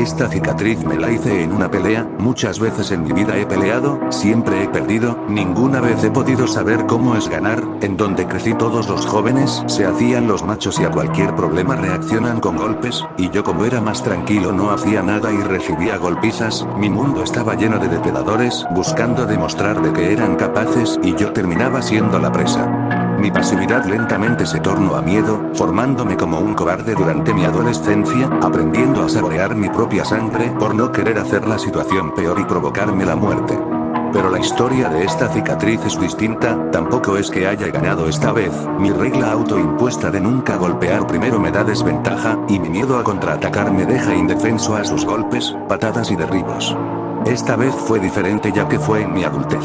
Esta cicatriz me la hice en una pelea, muchas veces en mi vida he peleado, siempre he perdido, ninguna vez he podido saber cómo es ganar, en donde crecí todos los jóvenes se hacían los machos y a cualquier problema reaccionan con golpes, y yo como era más tranquilo no hacía nada y recibía golpizas, mi mundo estaba lleno de depredadores, buscando demostrar de que eran capaces y yo terminaba siendo la presa. Mi pasividad lentamente se tornó a miedo, formándome como un cobarde durante mi adolescencia, aprendiendo a saborear mi propia sangre por no querer hacer la situación peor y provocarme la muerte. Pero la historia de esta cicatriz es distinta, tampoco es que haya ganado esta vez, mi regla autoimpuesta de nunca golpear primero me da desventaja, y mi miedo a contraatacar me deja indefenso a sus golpes, patadas y derribos. Esta vez fue diferente ya que fue en mi adultez.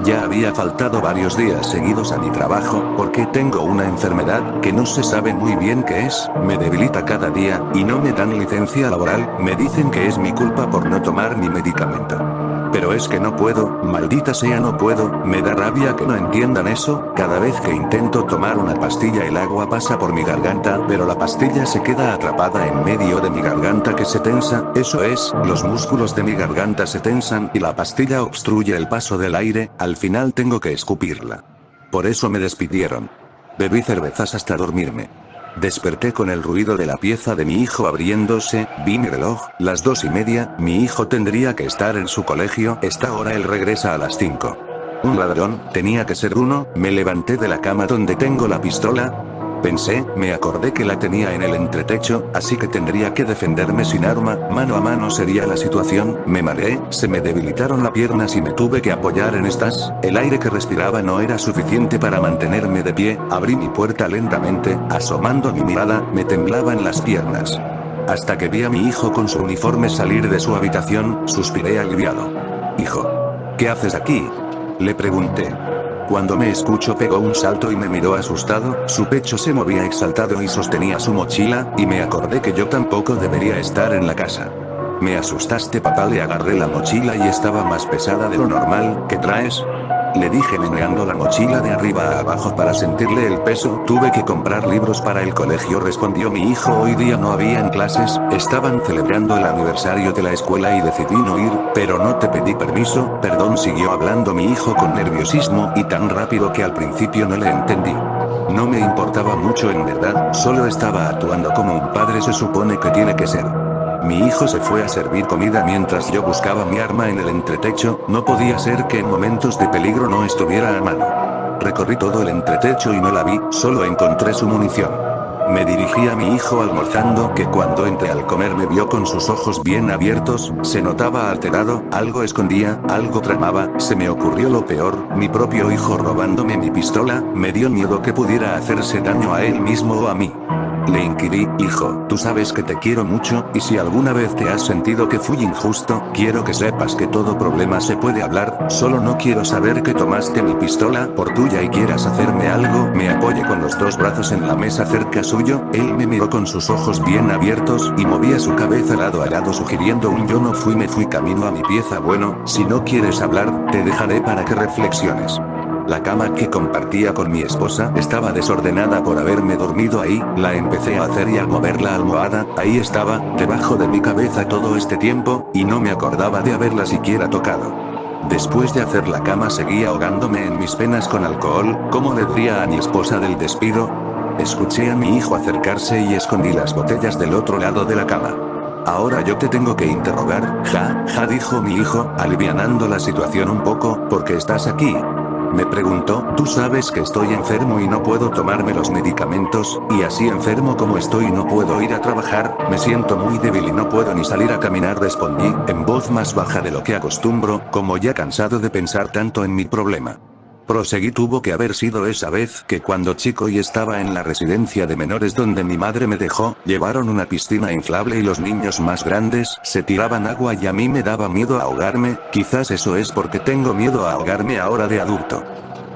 Ya había faltado varios días seguidos a mi trabajo, porque tengo una enfermedad que no se sabe muy bien qué es, me debilita cada día, y no me dan licencia laboral, me dicen que es mi culpa por no tomar mi medicamento. Pero es que no puedo, maldita sea no puedo, me da rabia que no entiendan eso, cada vez que intento tomar una pastilla el agua pasa por mi garganta, pero la pastilla se queda atrapada en medio de mi garganta que se tensa, eso es, los músculos de mi garganta se tensan y la pastilla obstruye el paso del aire, al final tengo que escupirla. Por eso me despidieron. Bebí cervezas hasta dormirme. Desperté con el ruido de la pieza de mi hijo abriéndose, vi mi reloj, las 2:30, mi hijo tendría que estar en su colegio, esta hora él regresa a las 5. Un ladrón, tenía que ser uno, me levanté de la cama donde tengo la pistola. Pensé, me acordé que la tenía en el entretecho, así que tendría que defenderme sin arma, mano a mano sería la situación, me mareé, se me debilitaron las piernas y me tuve que apoyar en estas, el aire que respiraba no era suficiente para mantenerme de pie, abrí mi puerta lentamente, asomando mi mirada, me temblaban las piernas. Hasta que vi a mi hijo con su uniforme salir de su habitación, suspiré aliviado. Hijo, ¿qué haces aquí? Le pregunté. Cuando me escuchó pegó un salto y me miró asustado, su pecho se movía exaltado y sostenía su mochila, y me acordé que yo tampoco debería estar en la casa. Me asustaste papá, le agarré la mochila y estaba más pesada de lo normal, ¿qué traes? Le dije meneando la mochila de arriba a abajo para sentirle el peso, tuve que comprar libros para el colegio, respondió mi hijo, hoy día no habían clases, estaban celebrando el aniversario de la escuela y decidí no ir, pero no te pedí permiso, perdón, siguió hablando mi hijo con nerviosismo y tan rápido que al principio no le entendí. No me importaba mucho en verdad, solo estaba actuando como un padre se supone que tiene que ser. Mi hijo se fue a servir comida mientras yo buscaba mi arma en el entretecho, no podía ser que en momentos de peligro no estuviera a mano. Recorrí todo el entretecho y no la vi, solo encontré su munición. Me dirigí a mi hijo almorzando, que cuando entré al comer me vio con sus ojos bien abiertos, se notaba alterado, algo escondía, algo tramaba, se me ocurrió lo peor, mi propio hijo robándome mi pistola, me dio miedo que pudiera hacerse daño a él mismo o a mí. Le inquirí, hijo, tú sabes que te quiero mucho, y si alguna vez te has sentido que fui injusto, quiero que sepas que todo problema se puede hablar, solo no quiero saber que tomaste mi pistola por tuya y quieras hacerme algo. Me apoyé con los dos brazos en la mesa cerca suyo, él me miró con sus ojos bien abiertos, y movía su cabeza lado a lado sugiriendo un yo no fui, me fui camino a mi pieza, bueno, si no quieres hablar, te dejaré para que reflexiones. La cama que compartía con mi esposa estaba desordenada por haberme dormido ahí, la empecé a hacer y al mover la almohada, ahí estaba, debajo de mi cabeza todo este tiempo, y no me acordaba de haberla siquiera tocado. Después de hacer la cama seguí ahogándome en mis penas con alcohol, ¿cómo le diría a mi esposa del despido? Escuché a mi hijo acercarse y escondí las botellas del otro lado de la cama. Ahora yo te tengo que interrogar, ja, dijo mi hijo, alivianando la situación un poco, ¿por qué estás aquí? Me preguntó, tú sabes que estoy enfermo y no puedo tomarme los medicamentos, y así enfermo como estoy no puedo ir a trabajar, me siento muy débil y no puedo ni salir a caminar, respondí, en voz más baja de lo que acostumbro, como ya cansado de pensar tanto en mi problema. Proseguí, tuvo que haber sido esa vez que cuando chico y estaba en la residencia de menores donde mi madre me dejó, llevaron una piscina inflable y los niños más grandes se tiraban agua y a mí me daba miedo a ahogarme, quizás eso es porque tengo miedo a ahogarme ahora de adulto.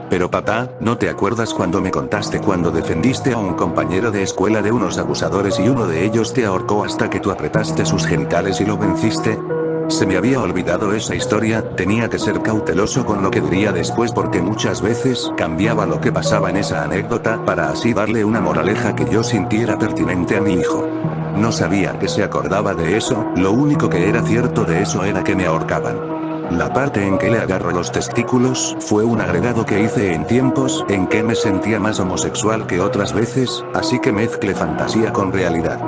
Pero papá, ¿no te acuerdas cuando me contaste cuando defendiste a un compañero de escuela de unos abusadores y uno de ellos te ahorcó hasta que tú apretaste sus genitales y lo venciste? Se me había olvidado esa historia, tenía que ser cauteloso con lo que diría después porque muchas veces cambiaba lo que pasaba en esa anécdota para así darle una moraleja que yo sintiera pertinente a mi hijo. No sabía que se acordaba de eso, lo único que era cierto de eso era que me ahorcaban. La parte en que le agarro los testículos fue un agregado que hice en tiempos en que me sentía más homosexual que otras veces, así que mezclé fantasía con realidad.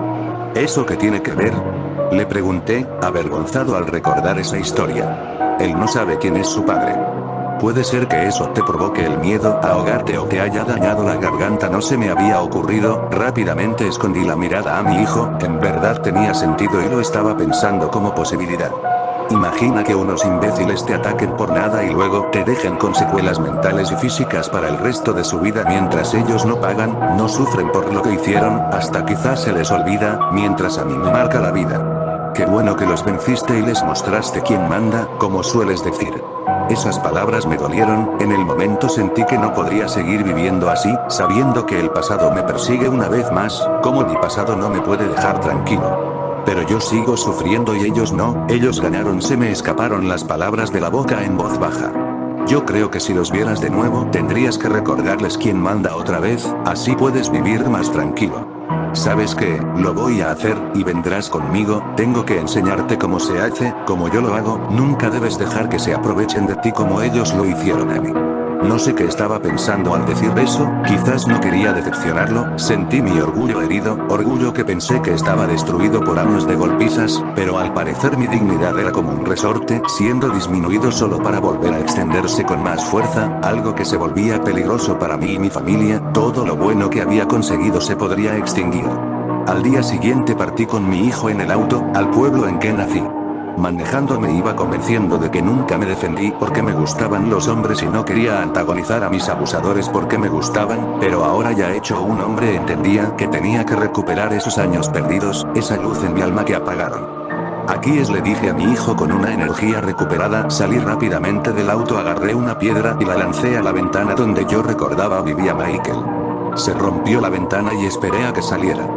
¿Eso qué tiene que ver? Le pregunté, avergonzado al recordar esa historia. Él no sabe quién es su padre. Puede ser que eso te provoque el miedo a ahogarte o te haya dañado la garganta, no se me había ocurrido. Rápidamente escondí la mirada a mi hijo, en verdad tenía sentido y lo estaba pensando como posibilidad. Imagina que unos imbéciles te ataquen por nada y luego te dejen con secuelas mentales y físicas para el resto de su vida mientras ellos no pagan, no sufren por lo que hicieron, hasta quizás se les olvida, mientras a mí me marca la vida. Qué bueno que los venciste y les mostraste quién manda, como sueles decir. Esas palabras me dolieron, en el momento sentí que no podría seguir viviendo así, sabiendo que el pasado me persigue una vez más, como mi pasado no me puede dejar tranquilo. Pero yo sigo sufriendo y ellos no, ellos ganaron, se me escaparon las palabras de la boca en voz baja. Yo creo que si los vieras de nuevo, tendrías que recordarles quién manda otra vez, así puedes vivir más tranquilo. ¿Sabes qué? Lo voy a hacer, y vendrás conmigo, tengo que enseñarte cómo se hace, como yo lo hago, nunca debes dejar que se aprovechen de ti como ellos lo hicieron a mí. No sé qué estaba pensando al decir eso, quizás no quería decepcionarlo, sentí mi orgullo herido, orgullo que pensé que estaba destruido por años de golpizas, pero al parecer mi dignidad era como un resorte, siendo disminuido solo para volver a extenderse con más fuerza, algo que se volvía peligroso para mí y mi familia, todo lo bueno que había conseguido se podría extinguir. Al día siguiente partí con mi hijo en el auto, al pueblo en que nací. Manejando me iba convenciendo de que nunca me defendí porque me gustaban los hombres y no quería antagonizar a mis abusadores porque me gustaban, pero ahora ya hecho un hombre entendía que tenía que recuperar esos años perdidos, esa luz en mi alma que apagaron. Aquí es, le dije a mi hijo con una energía recuperada, salí rápidamente del auto, agarré una piedra y la lancé a la ventana donde yo recordaba vivía Michael. Se rompió la ventana y esperé a que saliera.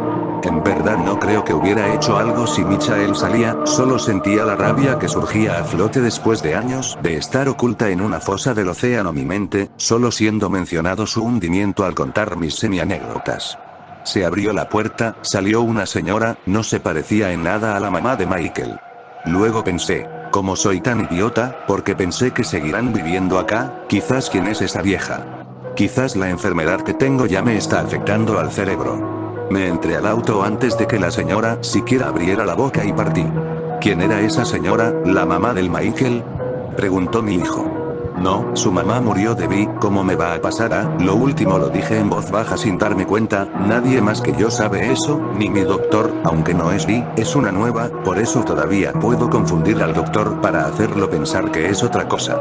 En verdad no creo que hubiera hecho algo si Michael salía, solo sentía la rabia que surgía a flote después de años de estar oculta en una fosa del océano. Mi mente, solo siendo mencionado su hundimiento al contar mis semi-anécdotas. Se abrió la puerta, salió una señora, no se parecía en nada a la mamá de Michael. Luego pensé, ¿cómo soy tan idiota? Porque pensé que seguirán viviendo acá, quizás quién es esa vieja. Quizás la enfermedad que tengo ya me está afectando al cerebro. Me entré al auto antes de que la señora siquiera abriera la boca y partí. ¿Quién era esa señora, la mamá del Michael? Preguntó mi hijo. No, su mamá murió de VIH, ¿cómo me va a pasar a? Lo último lo dije en voz baja sin darme cuenta, nadie más que yo sabe eso, ni mi doctor, aunque no es VIH, es una nueva, por eso todavía puedo confundir al doctor para hacerlo pensar que es otra cosa.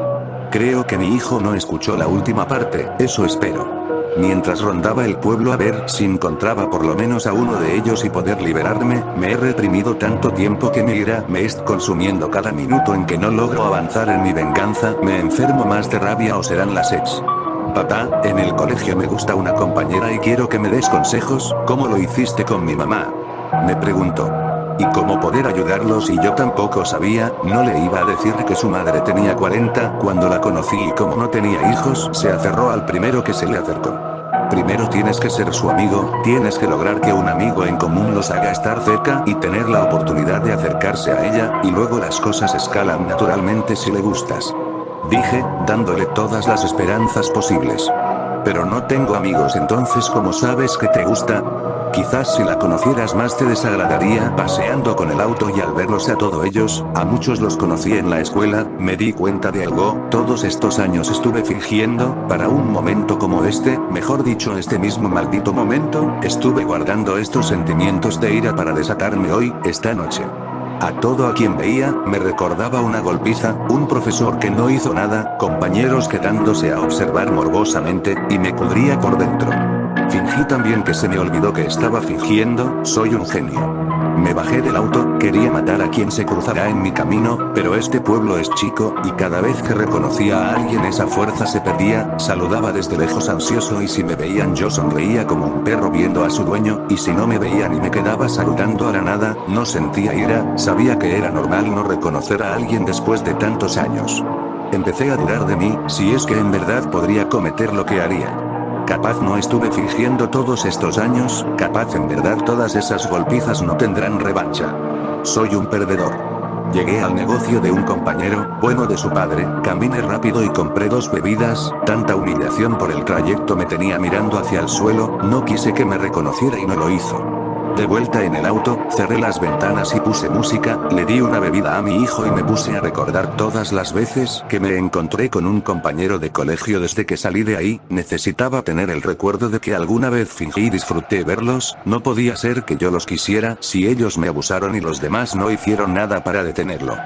Creo que mi hijo no escuchó la última parte, eso espero. Mientras rondaba el pueblo a ver si encontraba por lo menos a uno de ellos y poder liberarme, me he reprimido tanto tiempo que mi ira me está consumiendo cada minuto en que no logro avanzar en mi venganza, me enfermo más de rabia o serán las ex. Papá, en el colegio me gusta una compañera y quiero que me des consejos, ¿cómo lo hiciste con mi mamá? Me preguntó. ¿Y cómo poder ayudarlo si yo tampoco sabía? No le iba a decir que su madre tenía 40, cuando la conocí y como no tenía hijos, se aferró al primero que se le acercó. Primero tienes que ser su amigo, tienes que lograr que un amigo en común los haga estar cerca y tener la oportunidad de acercarse a ella, y luego las cosas escalan naturalmente si le gustas. Dije, dándole todas las esperanzas posibles. Pero no tengo amigos, entonces ¿cómo sabes que te gusta? Quizás si la conocieras más te desagradaría. Paseando con el auto y al verlos a todos ellos, a muchos los conocí en la escuela, me di cuenta de algo, todos estos años estuve fingiendo, para un momento como este, mejor dicho este mismo maldito momento, estuve guardando estos sentimientos de ira para desatarme hoy, esta noche. A todo a quien veía, me recordaba una golpiza, un profesor que no hizo nada, compañeros quedándose a observar morbosamente, y me pudría por dentro. Fingí también que se me olvidó que estaba fingiendo, soy un genio. Me bajé del auto, quería matar a quien se cruzara en mi camino, pero este pueblo es chico, y cada vez que reconocía a alguien esa fuerza se perdía, saludaba desde lejos ansioso y si me veían yo sonreía como un perro viendo a su dueño, y si no me veían y me quedaba saludando a la nada, no sentía ira, sabía que era normal no reconocer a alguien después de tantos años. Empecé a dudar de mí, si es que en verdad podría cometer lo que haría. Capaz no estuve fingiendo todos estos años, capaz en verdad todas esas golpizas no tendrán revancha. Soy un perdedor. Llegué al negocio de un compañero, bueno de su padre, caminé rápido y compré 2 bebidas, tanta humillación por el trayecto me tenía mirando hacia el suelo, no quise que me reconociera y no lo hizo. De vuelta en el auto, cerré las ventanas y puse música, le di una bebida a mi hijo y me puse a recordar todas las veces que me encontré con un compañero de colegio desde que salí de ahí, necesitaba tener el recuerdo de que alguna vez fingí y disfruté verlos, no podía ser que yo los quisiera si ellos me abusaron y los demás no hicieron nada para detenerlo.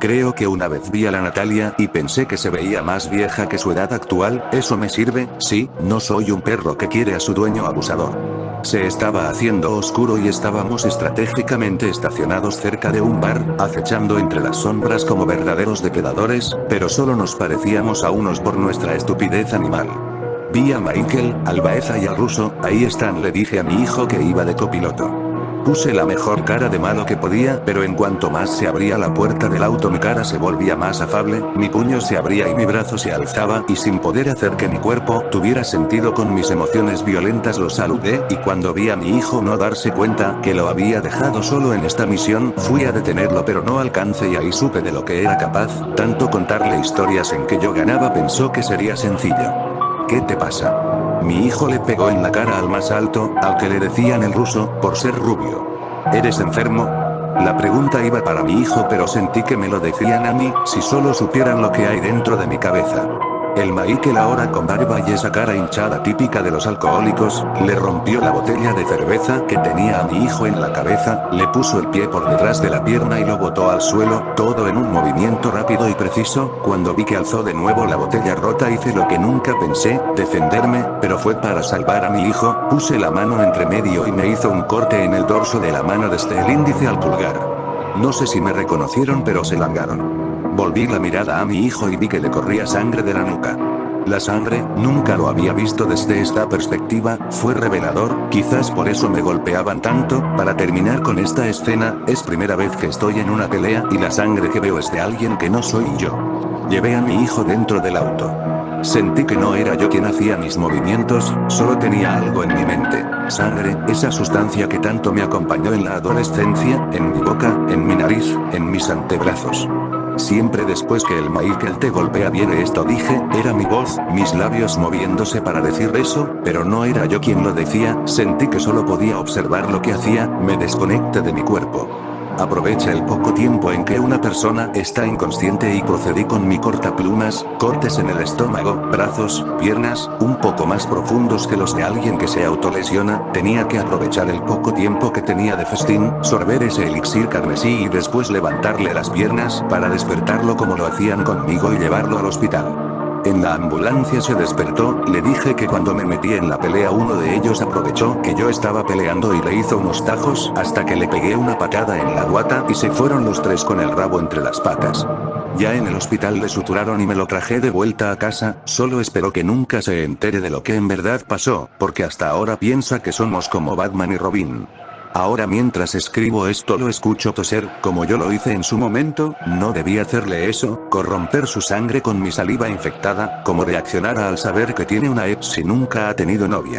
Creo que una vez vi a la Natalia y pensé que se veía más vieja que su edad actual, ¿eso me sirve? Sí, no soy un perro que quiere a su dueño abusador. Se estaba haciendo oscuro y estábamos estratégicamente estacionados cerca de un bar, acechando entre las sombras como verdaderos depredadores, pero solo nos parecíamos a unos por nuestra estupidez animal. Vi a Michael, al Baeza y al ruso, ahí están, le dije a mi hijo que iba de copiloto. Puse la mejor cara de malo que podía, pero en cuanto más se abría la puerta del auto mi cara se volvía más afable, mi puño se abría y mi brazo se alzaba, y sin poder hacer que mi cuerpo tuviera sentido con mis emociones violentas lo saludé, y cuando vi a mi hijo no darse cuenta que lo había dejado solo en esta misión, fui a detenerlo pero no alcancé y ahí supe de lo que era capaz, tanto contarle historias en que yo ganaba pensó que sería sencillo. ¿Qué te pasa? Mi hijo le pegó en la cara al más alto, al que le decían el ruso, por ser rubio. ¿Eres enfermo? La pregunta iba para mi hijo pero sentí que me lo decían a mí, si solo supieran lo que hay dentro de mi cabeza. El Michael ahora con barba y esa cara hinchada típica de los alcohólicos, le rompió la botella de cerveza que tenía a mi hijo en la cabeza, le puso el pie por detrás de la pierna y lo botó al suelo, todo en un movimiento rápido y preciso. Cuando vi que alzó de nuevo la botella rota hice lo que nunca pensé, defenderme, pero fue para salvar a mi hijo, puse la mano entre medio y me hizo un corte en el dorso de la mano desde el índice al pulgar. No sé si me reconocieron pero se largaron. Volví la mirada a mi hijo y vi que le corría sangre de la nuca. La sangre, nunca lo había visto desde esta perspectiva, fue revelador, quizás por eso me golpeaban tanto. Para terminar con esta escena, es primera vez que estoy en una pelea y la sangre que veo es de alguien que no soy yo. Llevé a mi hijo dentro del auto. Sentí que no era yo quien hacía mis movimientos, solo tenía algo en mi mente. Sangre, esa sustancia que tanto me acompañó en la adolescencia, en mi boca, en mi nariz, en mis antebrazos. Siempre después que el Michael te golpea viene esto dije, era mi voz, mis labios moviéndose para decir eso, pero no era yo quien lo decía, sentí que solo podía observar lo que hacía, me desconecté de mi cuerpo. Aprovecha el poco tiempo en que una persona está inconsciente y procedí con mi cortaplumas, cortes en el estómago, brazos, piernas, un poco más profundos que los de alguien que se autolesiona, tenía que aprovechar el poco tiempo que tenía de festín, sorber ese elixir carmesí y después levantarle las piernas para despertarlo como lo hacían conmigo y llevarlo al hospital. En la ambulancia se despertó, le dije que cuando me metí en la pelea uno de ellos aprovechó que yo estaba peleando y le hizo unos tajos hasta que le pegué una patada en la guata y se fueron los 3 con el rabo entre las patas. Ya en el hospital le suturaron y me lo traje de vuelta a casa, solo espero que nunca se entere de lo que en verdad pasó, porque hasta ahora piensa que somos como Batman y Robin. Ahora mientras escribo esto lo escucho toser, como yo lo hice en su momento, no debí hacerle eso, corromper su sangre con mi saliva infectada, como reaccionara al saber que tiene una ex si nunca ha tenido novia.